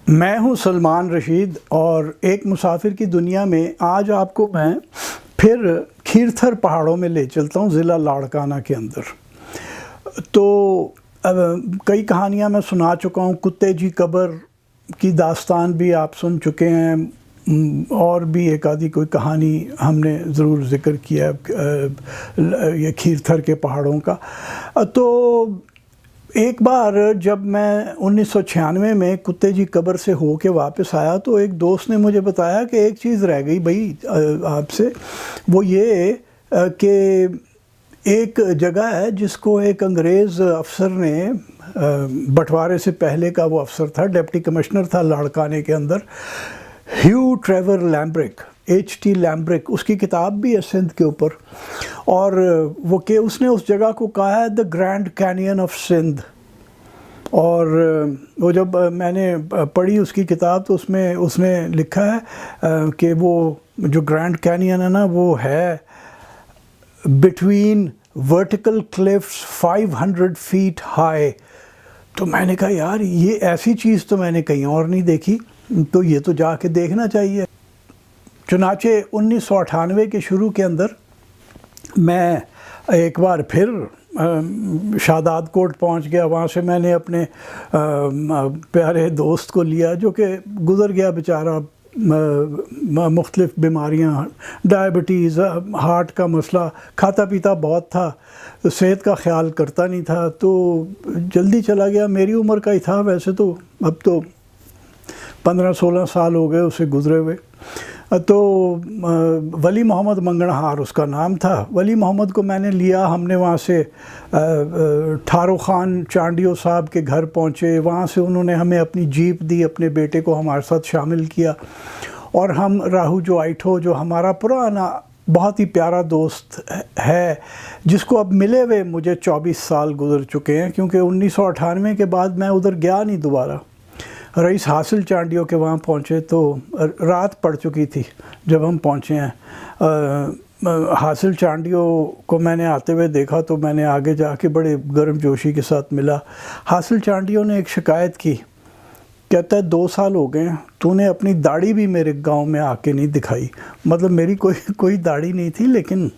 میں ہوں سلمان رشید اور ایک مسافر کی دنیا میں آج آپ کو میں پھر کھیرتھر پہاڑوں میں لے چلتا ہوں، ضلع لاڑکانہ کے اندر۔ تو کئی کہانیاں میں سنا چکا ہوں، کتے جی قبر کی داستان بھی آپ سن چکے ہیں، اور بھی ایک آدھی کوئی کہانی ہم نے ضرور ذکر کیا یہ کھیرتھر کے پہاڑوں کا۔ تو ایک بار جب میں 1996 میں کتے جی قبر سے ہو کے واپس آیا تو ایک دوست نے مجھے بتایا کہ ایک چیز رہ گئی بھائی آپ سے، وہ یہ کہ ایک جگہ ہے جس کو ایک انگریز افسر نے، بٹوارے سے پہلے کا وہ افسر تھا، ڈپٹی کمشنر تھا لاڑکانے کے اندر، ہیو ٹریور لیمبرک، H.T. لیمبرک، اس کی کتاب بھی ہے سندھ کے اوپر، اور وہ کہ اس نے اس جگہ کو کہا ہے the grand canyon of Sindh. اور وہ جب میں نے پڑھی اس کی کتاب تو اس میں لکھا ہے کہ وہ جو گرینڈ کینین ہے نا وہ ہے between vertical cliffs 500 fat high. تو میں نے کہا یار یہ ایسی چیز تو میں نے کہیں اور نہیں دیکھی، تو یہ تو جا کے دیکھنا چاہیے۔ چنانچہ 1998 کے شروع کے اندر میں ایک بار پھر شاداد کوٹ پہنچ گیا۔ وہاں سے میں نے اپنے پیارے دوست کو لیا جو کہ گزر گیا بیچارہ، مختلف بیماریاں، ڈائبٹیز، ہارٹ کا مسئلہ، کھاتا پیتا بہت تھا، صحت کا خیال کرتا نہیں تھا، تو جلدی چلا گیا۔ میری عمر کا ہی تھا ویسے تو، اب تو 15-16 سال ہو گئے اسے گزرے ہوئے۔ تو ولی محمد منگنہار اس کا نام تھا۔ ولی محمد کو میں نے لیا، ہم نے وہاں سے ٹھارو خان چانڈیو صاحب کے گھر پہنچے، وہاں سے انہوں نے ہمیں اپنی جیپ دی، اپنے بیٹے کو ہمارے ساتھ شامل کیا، اور ہم راہو جو آئیٹھو جو ہمارا پرانا بہت ہی پیارا دوست ہے، جس کو اب ملے ہوئے مجھے 24 سال گزر چکے ہیں، کیونکہ 1998 کے بعد میں ادھر گیا نہیں دوبارہ۔ رئیس حاصل چانڈیو کے وہاں پہنچے تو رات پڑ چکی تھی جب ہم پہنچے ہیں۔ حاصل چانڈیو کو میں نے آتے ہوئے دیکھا تو میں نے آگے جا کے بڑے گرم جوشی کے ساتھ ملا۔ حاصل چانڈیو نے ایک شکایت کی، کہتا ہے 2 سال ہو گئے ہیں، تو نے اپنی داڑھی بھی میرے گاؤں میں آ کے نہیں دکھائی۔ مطلب میری کوئی داڑھی نہیں تھی، لیکن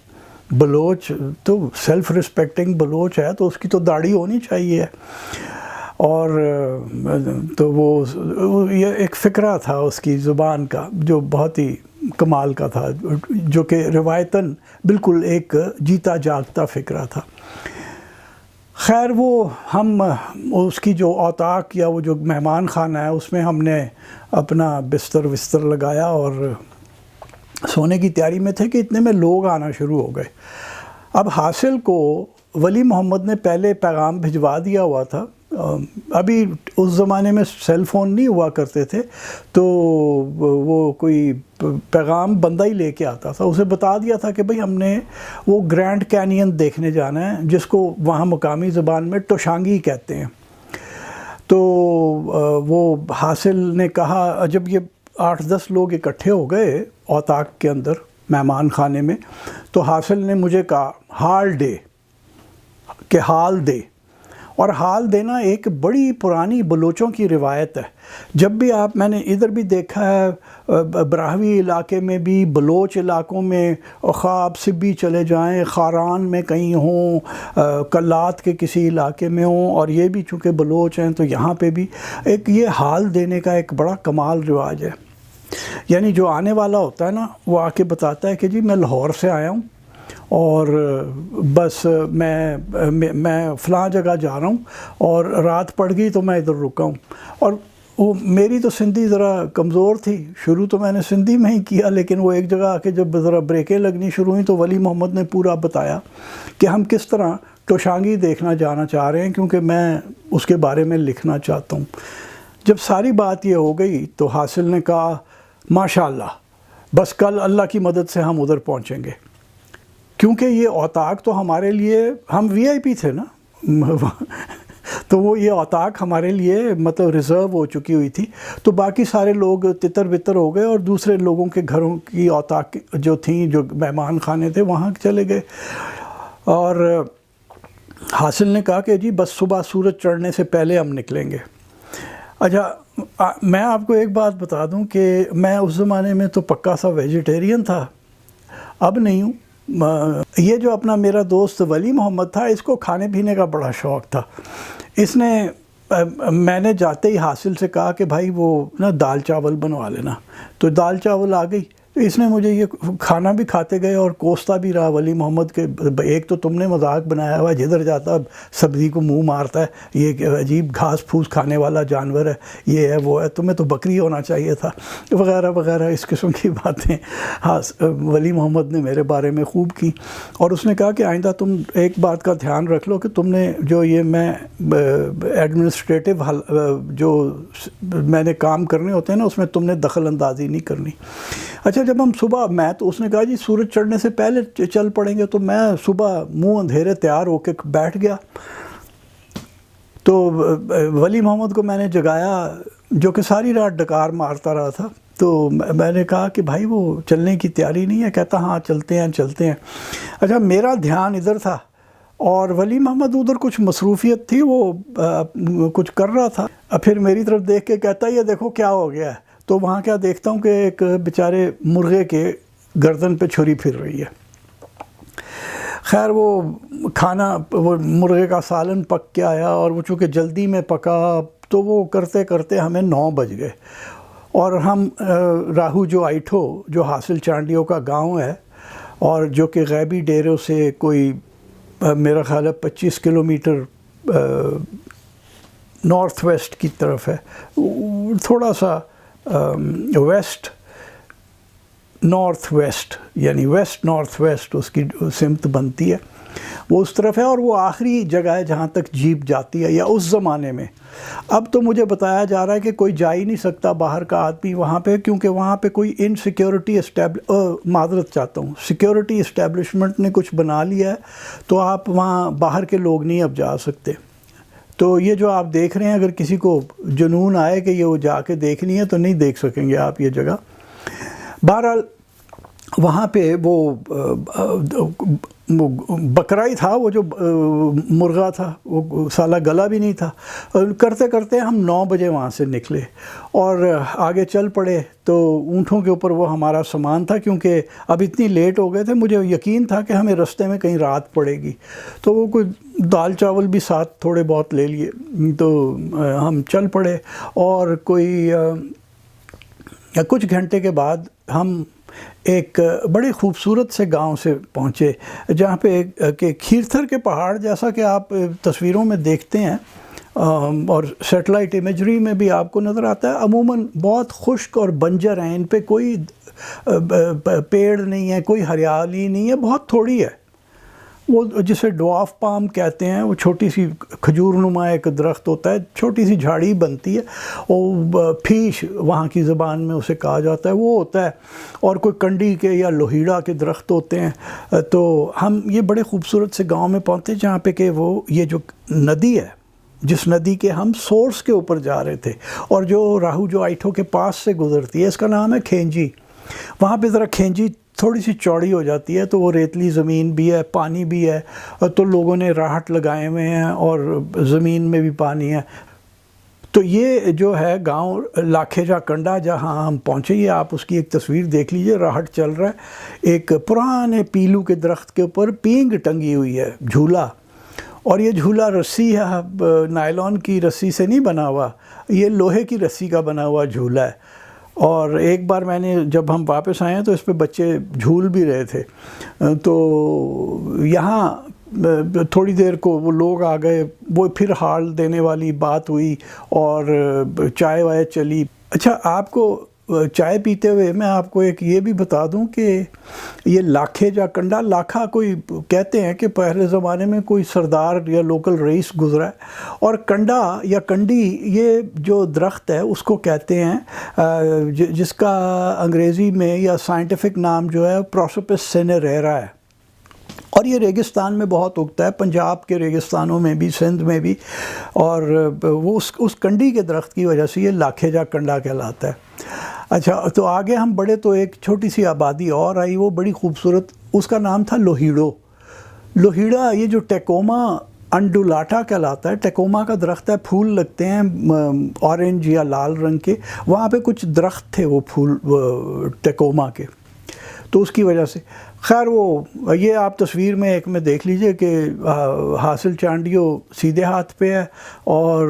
بلوچ تو سیلف رسپیکٹنگ بلوچ ہے تو اس کی تو داڑھی ہونی چاہیے۔ اور تو وہ یہ ایک فقرہ تھا اس کی زبان کا جو بہت ہی کمال کا تھا، جو کہ روایتاً بالکل ایک جیتا جاگتا فقرہ تھا۔ خیر وہ ہم اس کی جو اوطاق یا وہ جو مہمان خانہ ہے اس میں ہم نے اپنا بستر لگایا اور سونے کی تیاری میں تھے کہ اتنے میں لوگ آنا شروع ہو گئے۔ اب حاصل کو ولی محمد نے پہلے پیغام بھجوا دیا ہوا تھا، ابھی اس زمانے میں سیل فون نہیں ہوا کرتے تھے، تو وہ کوئی پیغام بندہ ہی لے کے آتا تھا، اسے بتا دیا تھا کہ بھئی ہم نے وہ گرینڈ کینین دیکھنے جانا ہے، جس کو وہاں مقامی زبان میں توشانگی کہتے ہیں۔ تو وہ حاصل نے کہا، جب یہ 8-10 لوگ اکٹھے ہو گئے اوطاق کے اندر مہمان خانے میں، تو حاصل نے مجھے کہا حال دے، کہ حال دے۔ اور حال دینا ایک بڑی پرانی بلوچوں کی روایت ہے۔ جب بھی میں نے ادھر بھی دیکھا ہے، براہوی علاقے میں بھی، بلوچ علاقوں میں، خواب سبی چلے جائیں، خاران میں کہیں ہوں، کلات کے کسی علاقے میں ہوں، اور یہ بھی چونکہ بلوچ ہیں تو یہاں پہ بھی ایک یہ حال دینے کا ایک بڑا کمال رواج ہے۔ یعنی جو آنے والا ہوتا ہے نا وہ آ کے بتاتا ہے کہ جی میں لاہور سے آیا ہوں اور بس میں فلاں جگہ جا رہا ہوں اور رات پڑ گئی تو میں ادھر رکا ہوں۔ اور وہ میری تو سندھی ذرا کمزور تھی، شروع تو میں نے سندھی میں ہی کیا، لیکن وہ ایک جگہ آ کے جب ذرا بریکیں لگنی شروع ہوئیں تو ولی محمد نے پورا بتایا کہ ہم کس طرح توشانگی دیکھنا جانا چاہ رہے ہیں، کیونکہ میں اس کے بارے میں لکھنا چاہتا ہوں۔ جب ساری بات یہ ہو گئی تو حاصل نے کہا ماشاءاللہ، بس کل اللہ کی مدد سے ہم ادھر پہنچیں گے، کیونکہ یہ اوطاق تو ہمارے لیے، ہم VIP تھے نا، تو وہ یہ اوطاق ہمارے لیے مطلب ریزرو ہو چکی ہوئی تھی، تو باقی سارے لوگ تتر بتر ہو گئے اور دوسرے لوگوں کے گھروں کی اوطاق جو تھیں، جو مہمان خانے تھے، وہاں چلے گئے۔ اور حاصل نے کہا کہ جی بس صبح سورج چڑھنے سے پہلے ہم نکلیں گے۔ اچھا میں آپ کو ایک بات بتا دوں کہ میں اس زمانے میں تو پکا سا ویجیٹیرین تھا، اب نہیں ہوں۔ یہ جو اپنا میرا دوست ولی محمد تھا، اس کو کھانے پینے کا بڑا شوق تھا۔ اس نے میں نے جاتے ہی حاصل سے کہا کہ بھائی وہ نا دال چاول بنوا لینا، تو دال چاول آ گئی۔ اس نے مجھے یہ کھانا بھی کھاتے گئے اور کوستا بھی رہا ولی محمد کے، ایک تو تم نے مذاق بنایا ہوا جدھر جاتا سبزی کو منہ مارتا ہے، یہ عجیب گھاس پھوس کھانے والا جانور ہے، یہ ہے وہ ہے، تمہیں تو بکری ہونا چاہیے تھا، وغیرہ وغیرہ اس قسم کی باتیں ہاں ولی محمد نے میرے بارے میں خوب کی۔ اور اس نے کہا کہ آئندہ تم ایک بات کا دھیان رکھ لو کہ تم نے جو یہ میں ایڈمنسٹریٹو جو میں نے کام کرنے ہوتے ہیں نا، اس میں تم نے دخل اندازی نہیں کرنی۔ اچھا جب ہم صبح، میں تو اس نے کہا جی سورج چڑھنے سے پہلے چل پڑیں گے، تو میں صبح منہ اندھیرے تیار ہو کے بیٹھ گیا۔ تو ولی محمد کو میں نے جگایا جو کہ ساری رات ڈکار مارتا رہا تھا، تو میں نے کہا کہ بھائی وہ چلنے کی تیاری نہیں ہے؟ کہتا ہاں چلتے ہیں چلتے ہیں۔ اچھا میرا دھیان ادھر تھا اور ولی محمد ادھر کچھ مصروفیت تھی، وہ کچھ کر رہا تھا، پھر میری طرف دیکھ کے کہتا یہ دیکھو کیا ہو گیا ہے۔ تو وہاں کیا دیکھتا ہوں کہ ایک بیچارے مرغے کے گردن پہ چھری پھر رہی ہے۔ خیر وہ کھانا، وہ مرغے کا سالن پک کے آیا، اور وہ چونکہ جلدی میں پکا تو وہ کرتے کرتے ہمیں 9 بج گئے، اور ہم راہو جو آئیٹھو جو حاصل چانڈیوں کا گاؤں ہے، اور جو کہ غیبی ڈیروں سے کوئی میرا خیال ہے 25 کلومیٹر نارتھ ویسٹ کی طرف ہے، تھوڑا سا ویسٹ نارتھ ویسٹ، یعنی ویسٹ نارتھ ویسٹ اس کی سمت بنتی ہے، وہ اس طرف ہے، اور وہ آخری جگہ ہے جہاں تک جیپ جاتی ہے، یا اس زمانے میں۔ اب تو مجھے بتایا جا رہا ہے کہ کوئی جا ہی نہیں سکتا باہر کا آدمی وہاں پہ، کیونکہ وہاں پہ کوئی معذرت چاہتا ہوں، سیکیورٹی اسٹیبلشمنٹ نے کچھ بنا لیا ہے، تو آپ وہاں باہر کے لوگ نہیں اب جا سکتے۔ تو یہ جو آپ دیکھ رہے ہیں، اگر کسی کو جنون آئے کہ یہ وہ جا کے دیکھنی ہے تو نہیں دیکھ سکیں گے آپ یہ جگہ۔ بہرحال وہاں پہ وہ بکرا ہی تھا، وہ جو مرغا تھا، وہ سالہ گلا بھی نہیں تھا۔ کرتے کرتے ہم 9 بجے وہاں سے نکلے اور آگے چل پڑے، تو اونٹوں کے اوپر وہ ہمارا سامان تھا، کیونکہ اب اتنی لیٹ ہو گئے تھے، مجھے یقین تھا کہ ہمیں رستے میں کہیں رات پڑے گی، تو وہ کوئی دال چاول بھی ساتھ تھوڑے بہت لے لیے، تو ہم چل پڑے، اور کوئی کچھ گھنٹے کے بعد ہم ایک بڑے خوبصورت سے گاؤں سے پہنچے، جہاں پہ کہ کھیرتھر کے پہاڑ جیسا کہ آپ تصویروں میں دیکھتے ہیں اور سیٹلائٹ امیجری میں بھی آپ کو نظر آتا ہے، عموماً بہت خشک اور بنجر ہیں، ان پہ کوئی پیڑ نہیں ہے، کوئی ہریالی نہیں ہے، بہت تھوڑی ہے۔ وہ جسے ڈوارف پام کہتے ہیں، وہ چھوٹی سی کھجور نما ایک درخت ہوتا ہے، چھوٹی سی جھاڑی بنتی ہے، وہ پھیش وہاں کی زبان میں اسے کہا جاتا ہے، وہ ہوتا ہے، اور کوئی کنڈی کے یا لوہیڑا کے درخت ہوتے ہیں۔ تو ہم یہ بڑے خوبصورت سے گاؤں میں پہنچے، جہاں پہ کہ وہ یہ جو ندی ہے، جس ندی کے ہم سورس کے اوپر جا رہے تھے، اور جو راہو جو آئیٹھو کے پاس سے گزرتی ہے، اس کا نام ہے کھینجی۔ وہاں پہ ذرا کھینجی تھوڑی سی چوڑی ہو جاتی ہے، تو وہ ریتلی زمین بھی ہے، پانی بھی ہے، تو لوگوں نے راہٹ لگائے ہوئے ہیں، اور زمین میں بھی پانی ہے۔ تو یہ جو ہے گاؤں لاکھے جا کنڈا جہاں ہم پہنچے، یہ آپ اس کی ایک تصویر دیکھ لیجئے، راہٹ چل رہا ہے، ایک پرانے پیلو کے درخت کے اوپر پینگ ٹنگی ہوئی ہے، جھولا، اور یہ جھولا رسی ہے، نائلون کی رسی سے نہیں بنا ہوا، یہ لوہے کی رسی کا بنا ہوا جھولا ہے۔ اور ایک بار میں نے، جب ہم واپس آئے ہیں تو اس پہ بچے جھول بھی رہے تھے، تو یہاں تھوڑی دیر کو وہ لوگ آ گئے، وہ پھر ہال دینے والی بات ہوئی، اور چائے وائے چلی۔ اچھا آپ کو چائے پیتے ہوئے میں آپ کو ایک یہ بھی بتا دوں کہ یہ لاکھے جا کنڈا، لاکھا کوئی کہتے ہیں کہ پہلے زمانے میں کوئی سردار یا لوکل رئیس گزرا ہے، اور کنڈا یا کنڈی یہ جو درخت ہے اس کو کہتے ہیں، جس کا انگریزی میں یا سائنٹیفک نام جو ہے پروسوپس سینیریرا ہے، اور یہ ریگستان میں بہت اگتا ہے، پنجاب کے ریگستانوں میں بھی، سندھ میں بھی، اور وہ اس کنڈی کے درخت کی وجہ سے یہ لاکھے جا کنڈا کہلاتا ہے۔ اچھا تو آگے ہم بڑے تو ایک چھوٹی سی آبادی اور آئی، وہ بڑی خوبصورت، اس کا نام تھا لوہیڑو۔ لوہیڑا یہ جو ٹیکوما انڈولاٹا کہلاتا ہے، ٹیکوما کا درخت ہے، پھول لگتے ہیں اورنج یا لال رنگ کے، وہاں پہ کچھ درخت تھے وہ پھول ٹیکوما کے، تو اس کی وجہ سے خیر وہ یہ آپ تصویر میں ایک میں دیکھ لیجئے کہ حاصل چانڈیو سیدھے ہاتھ پہ ہے، اور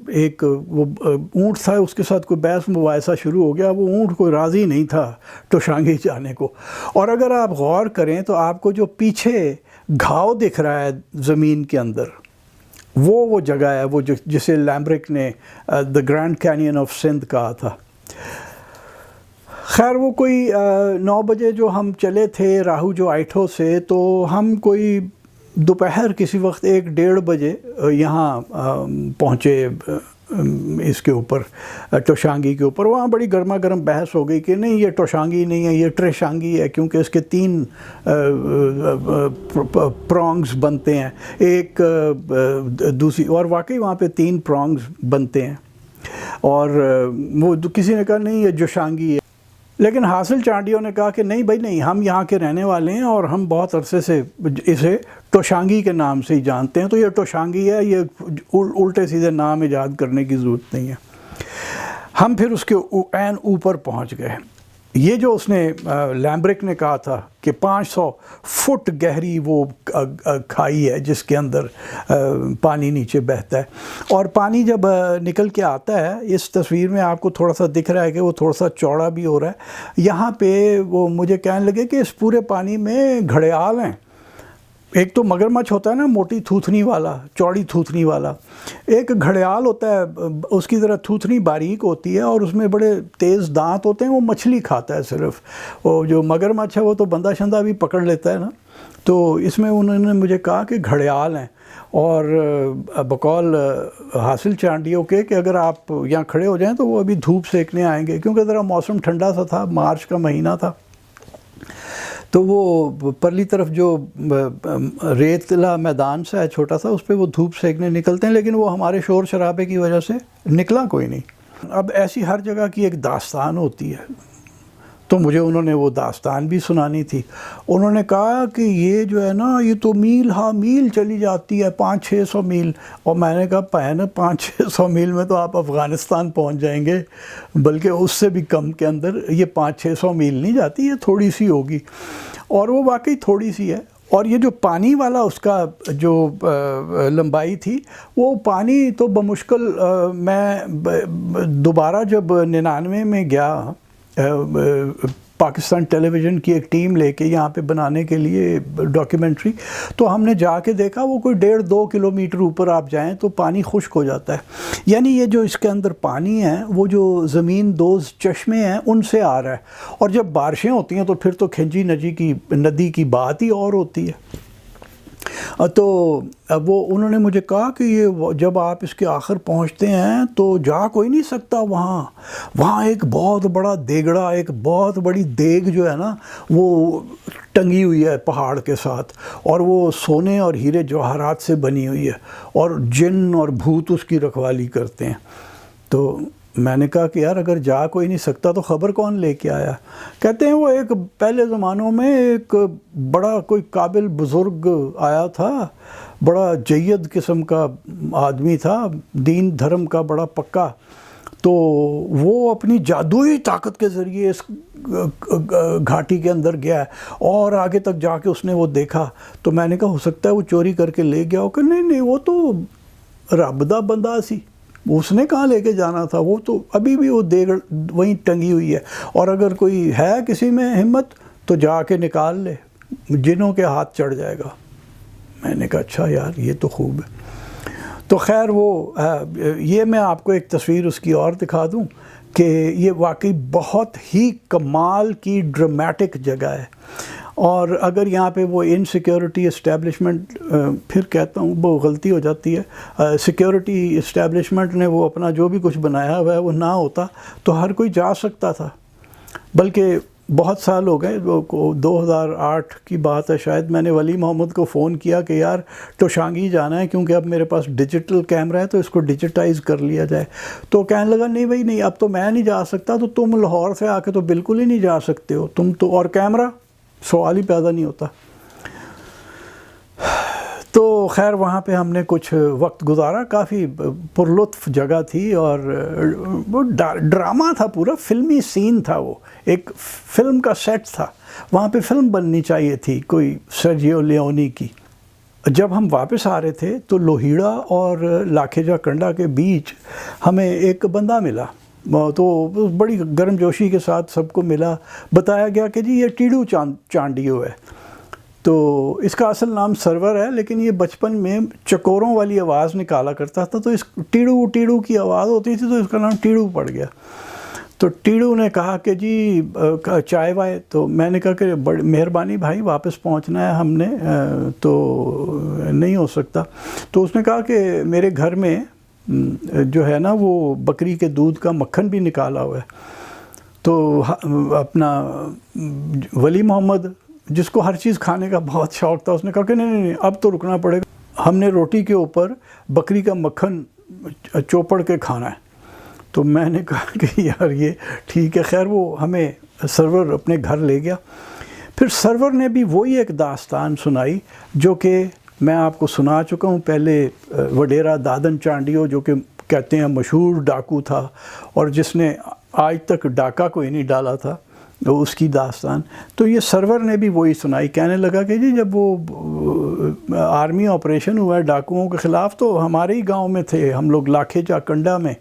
ایک وہ اونٹ تھا، اس کے ساتھ کوئی بحث مباحثہ شروع ہو گیا، وہ اونٹ کوئی راضی نہیں تھا توشانگی جانے کو، اور اگر آپ غور کریں تو آپ کو جو پیچھے گھاؤ دکھ رہا ہے زمین کے اندر، وہ جگہ ہے وہ جسے لیمبرک نے the grand canyon of Sindh کہا تھا۔ خیر وہ کوئی 9 بجے جو ہم چلے تھے راہو جو آئیٹھو سے، تو ہم کوئی دوپہر کسی وقت 1-1:30 بجے یہاں پہنچے اس کے اوپر توشانگی کے اوپر۔ وہاں بڑی گرما گرم بحث ہو گئی کہ نہیں یہ توشانگی نہیں ہے، یہ ٹریشانگی ہے، کیونکہ اس کے 3 پرانگز بنتے ہیں، ایک دوسری، اور واقعی وہاں پہ 3 پرانگز بنتے ہیں، اور وہ کسی نے کہا نہیں یہ جوشانگی ہے، لیکن حاصل چانڈیوں نے کہا کہ نہیں بھائی نہیں، ہم یہاں کے رہنے والے ہیں اور ہم بہت عرصے سے اسے توشانگی کے نام سے ہی جانتے ہیں، تو یہ توشانگی ہے، یہ الٹے سیدھے نام ایجاد کرنے کی ضرورت نہیں ہے۔ ہم پھر اس کے عین اوپر پہنچ گئے۔ یہ جو اس نے لیمبرک نے کہا تھا کہ 500 فٹ گہری وہ کھائی ہے جس کے اندر پانی نیچے بہتا ہے، اور پانی جب نکل کے آتا ہے، اس تصویر میں آپ کو تھوڑا سا دکھ رہا ہے کہ وہ تھوڑا سا چوڑا بھی ہو رہا ہے۔ یہاں پہ وہ مجھے کہنے لگے کہ اس پورے پانی میں گھڑیال ہیں، ایک تو مگرمچھ ہوتا ہے نا موٹی تھوتھنی والا، چوڑی تھوتھنی والا، ایک گھڑیال ہوتا ہے اس کی طرح تھوتھنی باریک ہوتی ہے اور اس میں بڑے تیز دانت ہوتے ہیں، وہ مچھلی کھاتا ہے صرف، وہ جو مگرمچھ ہے وہ تو بندہ شندہ بھی پکڑ لیتا ہے نا، تو اس میں انہوں نے مجھے کہا کہ گھڑیال ہیں، اور بقول حاصل چانڈیوں کے کہ اگر آپ یہاں کھڑے ہو جائیں تو وہ ابھی دھوپ سیکنے آئیں گے، کیونکہ ذرا موسم ٹھنڈا سا تھا، مارچ کا مہینہ تھا، تو وہ پرلی طرف جو ریتلا میدان سا ہے چھوٹا سا، اس پہ وہ دھوپ سیکنے نکلتے ہیں، لیکن وہ ہمارے شور شرابے کی وجہ سے نکلا کوئی نہیں۔ اب ایسی ہر جگہ کی ایک داستان ہوتی ہے، تو مجھے انہوں نے وہ داستان بھی سنانی تھی۔ انہوں نے کہا کہ یہ جو ہے نا یہ تو میل ہا میل چلی جاتی ہے، 500-600 میل، اور میں نے کہا پہن 500-600 میل میں تو آپ افغانستان پہنچ جائیں گے، بلکہ اس سے بھی کم کے اندر، یہ 500-600 میل نہیں جاتی، یہ تھوڑی سی ہوگی، اور وہ واقعی تھوڑی سی ہے۔ اور یہ جو پانی والا اس کا جو لمبائی تھی، وہ پانی تو بمشکل میں دوبارہ جب 99 میں گیا پاکستان ٹیلی ویژن کی ایک ٹیم لے کے یہاں پہ بنانے کے لیے ڈاکیومنٹری، تو ہم نے جا کے دیکھا وہ کوئی 1.5-2 کلومیٹر اوپر آپ جائیں تو پانی خشک ہو جاتا ہے، یعنی یہ جو اس کے اندر پانی ہے وہ جو زمین دوز چشمے ہیں ان سے آ رہا ہے، اور جب بارشیں ہوتی ہیں تو پھر تو کھنجی ندی کی بات ہی اور ہوتی ہے۔ تو وہ انہوں نے مجھے کہا کہ یہ جب آپ اس کے آخر پہنچتے ہیں تو جا کوئی نہیں سکتا، وہاں ایک بہت بڑا دیگڑا، ایک بہت بڑی دیگ جو ہے نا وہ ٹنگی ہوئی ہے پہاڑ کے ساتھ، اور وہ سونے اور ہیرے جواہرات سے بنی ہوئی ہے، اور جن اور بھوت اس کی رکھوالی کرتے ہیں۔ تو میں نے کہا کہ یار اگر جا کوئی نہیں سکتا تو خبر کون لے کے آیا؟ کہتے ہیں وہ ایک پہلے زمانوں میں ایک بڑا کوئی قابل بزرگ آیا تھا، بڑا جید قسم کا آدمی تھا، دین دھرم کا بڑا پکا، تو وہ اپنی جادوئی طاقت کے ذریعے اس گھاٹی کے اندر گیا ہے، اور آگے تک جا کے اس نے وہ دیکھا۔ تو میں نے کہا ہو سکتا ہے وہ چوری کر کے لے گیا ہو، کہ نہیں وہ تو رب دا بندہ سی، اس نے کہاں لے کے جانا تھا، وہ تو ابھی بھی وہ دیگ وہیں ٹنگی ہوئی ہے، اور اگر کوئی ہے کسی میں ہمت تو جا کے نکال لے، جنوں کے ہاتھ چڑھ جائے گا۔ میں نے کہا اچھا یار یہ تو خوب ہے۔ تو خیر وہ یہ میں آپ کو ایک تصویر اس کی اور دکھا دوں کہ یہ واقعی بہت ہی کمال کی ڈرامیٹک جگہ ہے، اور اگر یہاں پہ وہ انسیکیورٹی اسٹیبلشمنٹ، پھر کہتا ہوں وہ غلطی ہو جاتی ہے، سیکیورٹی اسٹیبلشمنٹ نے وہ اپنا جو بھی کچھ بنایا ہوا ہے وہ نہ ہوتا تو ہر کوئی جا سکتا تھا، بلکہ بہت سال ہو گئے، 2008 کی بات ہے شاید، میں نے ولی محمد کو فون کیا کہ یار توشانگی جانا ہے، کیونکہ اب میرے پاس ڈیجیٹل کیمرہ ہے تو اس کو ڈیجیٹائز کر لیا جائے۔ تو کہنے لگا نہیں بھائی نہیں، اب تو میں نہیں جا سکتا، تو تم لاہور سے آ کے تو بالکل ہی نہیں جا سکتے ہو تم تو، اور کیمرہ سوال ہی پیدا نہیں ہوتا۔ تو خیر وہاں پہ ہم نے کچھ وقت گزارا، کافی پرلطف جگہ تھی، اور وہ ڈرامہ تھا، پورا فلمی سین تھا، وہ ایک فلم کا سیٹ تھا، وہاں پہ فلم بننی چاہیے تھی کوئی سرجیو لیونی کی۔ جب ہم واپس آ رہے تھے تو لوہیڑا اور لاکھیجا کنڈا کے بیچ ہمیں ایک بندہ ملا، تو بڑی گرم جوشی کے ساتھ سب کو ملا، بتایا گیا کہ جی یہ ٹیڑو چانڈیو ہے، تو اس کا اصل نام سرور ہے، لیکن یہ بچپن میں چکوروں والی آواز نکالا کرتا تھا، تو اس ٹیڑو ٹیڑو کی آواز ہوتی تھی، تو اس کا نام ٹیڑو پڑ گیا۔ تو ٹیڑو نے کہا کہ جی چائے وائے، تو میں نے کہا کہ بڑی مہربانی بھائی، واپس پہنچنا ہے ہم نے، تو نہیں ہو سکتا۔ تو اس نے کہا کہ میرے گھر میں جو ہے نا وہ بکری کے دودھ کا مکھن بھی نکالا ہوا ہے۔ تو اپنا ولی محمد، جس کو ہر چیز کھانے کا بہت شوق تھا، اس نے کہا کہ نہیں اب تو رکنا پڑے گا، ہم نے روٹی کے اوپر بکری کا مکھن چوپڑ کے کھانا ہے۔ تو میں نے کہا کہ یار یہ ٹھیک ہے۔ خیر وہ ہمیں سرور اپنے گھر لے گیا۔ پھر سرور نے بھی وہی ایک داستان سنائی جو کہ میں آپ کو سنا چکا ہوں پہلے، وڈیرا دادن چانڈیو، جو کہ کہتے ہیں مشہور ڈاکو تھا، اور جس نے آج تک ڈاکہ کوئی نہیں ڈالا تھا، اس کی داستان۔ تو یہ سرور نے بھی وہی سنائی، کہنے لگا کہ جی جب وہ آرمی آپریشن ہوا ہے ڈاکوؤں کے خلاف، تو ہمارے ہی گاؤں میں تھے ہم لوگ، لاکھیجا کنڈا میں،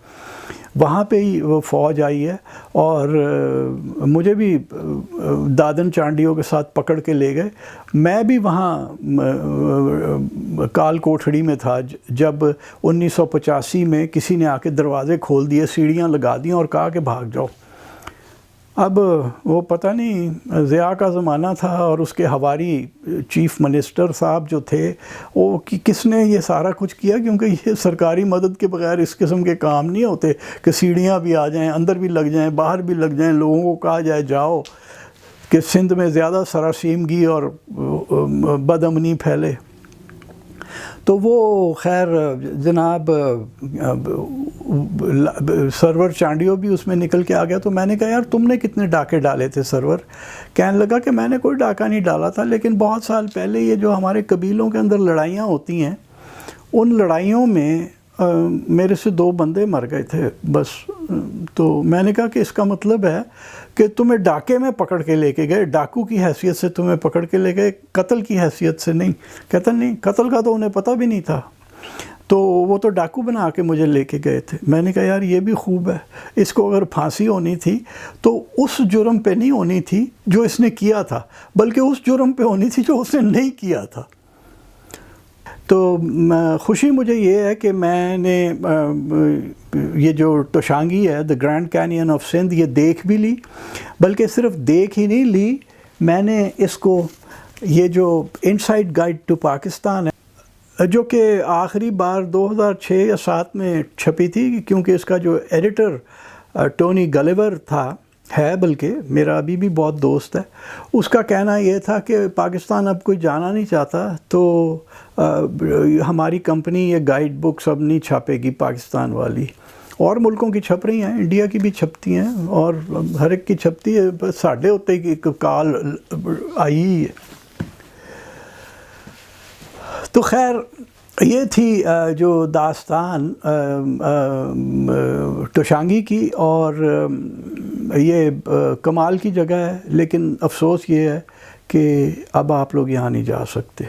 وہاں پہ ہی وہ فوج آئی ہے، اور مجھے بھی دادن چانڈیوں کے ساتھ پکڑ کے لے گئے۔ میں بھی وہاں کال کوٹھڑی میں تھا جب 1985 میں کسی نے آ کے دروازے کھول دیے، سیڑھیاں لگا دیں اور کہا کہ بھاگ جاؤ۔ اب وہ پتہ نہیں ضیاء کا زمانہ تھا، اور اس کے ہواری چیف منسٹر صاحب جو تھے، وہ کس نے یہ سارا کچھ کیا، کیونکہ یہ سرکاری مدد کے بغیر اس قسم کے کام نہیں ہوتے کہ سیڑھیاں بھی آ جائیں، اندر بھی لگ جائیں، باہر بھی لگ جائیں، لوگوں کو کہا جائے جاؤ، کہ سندھ میں زیادہ سراسیمگی اور بد امنی پھیلے۔ تو وہ خیر جناب سرور چانڈیو بھی اس میں نکل کے آ گیا۔ تو میں نے کہا یار تم نے کتنے ڈاکے ڈالے تھے سرور؟ کہنے لگا کہ میں نے کوئی ڈاکہ نہیں ڈالا تھا، لیکن بہت سال پہلے یہ جو ہمارے قبیلوں کے اندر لڑائیاں ہوتی ہیں، ان لڑائیوں میں میرے سے 2 بندے مر گئے تھے بس۔ تو میں نے کہا کہ اس کا مطلب ہے کہ تمہیں ڈاکے میں پکڑ کے لے کے گئے، ڈاکو کی حیثیت سے تمہیں پکڑ کے لے گئے، قتل کی حیثیت سے نہیں۔ کہتا نہیں، قتل کا تو انہیں پتہ بھی نہیں تھا، تو وہ تو ڈاکو بنا کے مجھے لے کے گئے تھے۔ میں نے کہا یار یہ بھی خوب ہے، اس کو اگر پھانسی ہونی تھی تو اس جرم پہ نہیں ہونی تھی جو اس نے کیا تھا، بلکہ اس جرم پہ ہونی تھی جو اس نے نہیں کیا تھا۔ تو خوشی مجھے یہ ہے کہ میں نے یہ جو توشانگی ہے، the grand canyon of Sindh, یہ دیکھ بھی لی، بلکہ صرف دیکھ ہی نہیں لی، میں نے اس کو، یہ جو انسائٹ گائیڈ ٹو پاکستان ہے، جو کہ آخری بار 2006 یا 2007 میں چھپی تھی، کیونکہ اس کا جو ایڈیٹر ٹونی گلیور تھا، ہے بلکہ میرا ابھی بھی بہت دوست ہے، اس کا کہنا یہ تھا کہ پاکستان اب کوئی جانا نہیں چاہتا، تو ہماری کمپنی یہ گائیڈ بکس اب نہیں چھاپے گی پاکستان والی۔ اور ملکوں کی چھپ رہی ہیں، انڈیا کی بھی چھپتی ہیں، اور ہر ایک کی چھپتی ہے، بس ساڈے ہوتے کی ایک کال آئی ہے۔ تو خیر یہ تھی جو داستان توشانگی کی، اور یہ کمال کی جگہ ہے، لیکن افسوس یہ ہے کہ اب آپ لوگ یہاں نہیں جا سکتے۔